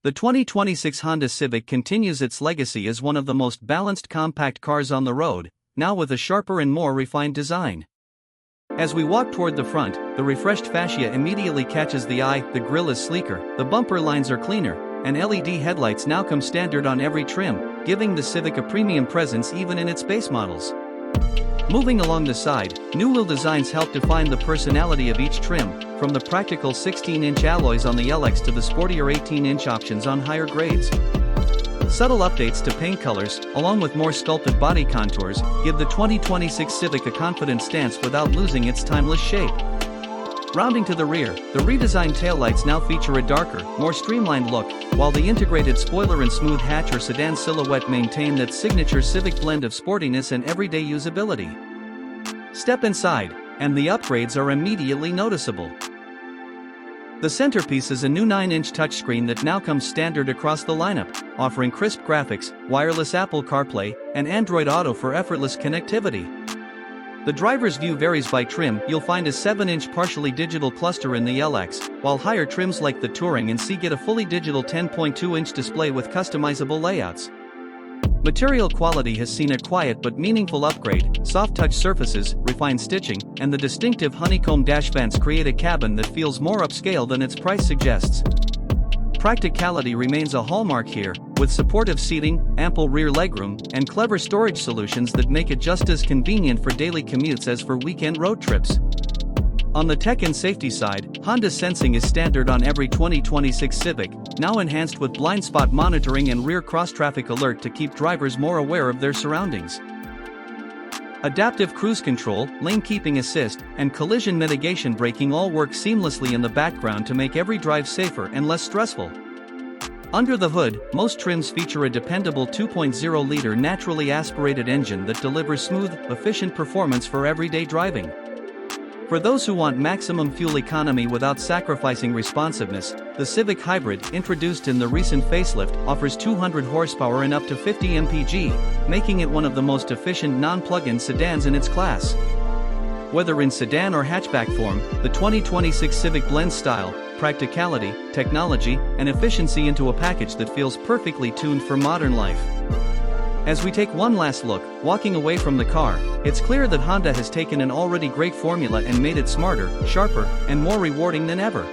The 2026 Honda Civic continues its legacy as one of the most balanced compact cars on the road, now with a sharper and more refined design. As we walk toward the front, the refreshed fascia immediately catches the eye. The grille is sleeker, the bumper lines are cleaner, and LED headlights now come standard on every trim, giving the Civic a premium presence even in its base models. Moving along the side, new wheel designs help define the personality of each trim, from the practical 16-inch alloys on the LX to the sportier 18-inch options on higher grades. Subtle updates to paint colors, along with more sculpted body contours, give the 2026 Civic a confident stance without losing its timeless shape. Rounding to the rear, the redesigned taillights now feature a darker, more streamlined look, while the integrated spoiler and smooth hatch or sedan silhouette maintain that signature Civic blend of sportiness and everyday usability. Step inside, and the upgrades are immediately noticeable. The centerpiece is a new 9-inch touchscreen that now comes standard across the lineup, offering crisp graphics, wireless Apple CarPlay, and Android Auto for effortless connectivity. The driver's view varies by trim. You'll find a 7-inch partially digital cluster in the LX, while higher trims like the Touring and C get a fully digital 10.2-inch display with customizable layouts. Material quality has seen a quiet but meaningful upgrade. Soft-touch surfaces, refined stitching, and the distinctive honeycomb dash vents create a cabin that feels more upscale than its price suggests. Practicality remains a hallmark here, with supportive seating, ample rear legroom, and clever storage solutions that make it just as convenient for daily commutes as for weekend road trips. On the tech and safety side, Honda sensing is standard on every 2026 Civic, now enhanced with blind spot monitoring and rear cross-traffic alert to keep drivers more aware of their surroundings. Adaptive cruise control, lane keeping assist, and collision mitigation braking all work seamlessly in the background to make every drive safer and less stressful. Under the hood, most trims feature a dependable 2.0-liter naturally aspirated engine that delivers smooth, efficient performance for everyday driving. For those who want maximum fuel economy without sacrificing responsiveness, the Civic Hybrid, introduced in the recent facelift, offers 200 horsepower and up to 50 mpg, making it one of the most efficient non-plug-in sedans in its class. Whether in sedan or hatchback form, the 2026 Civic blends style, practicality, technology, and efficiency into a package that feels perfectly tuned for modern life. As we take one last look, walking away from the car, it's clear that Honda has taken an already great formula and made it smarter, sharper, and more rewarding than ever.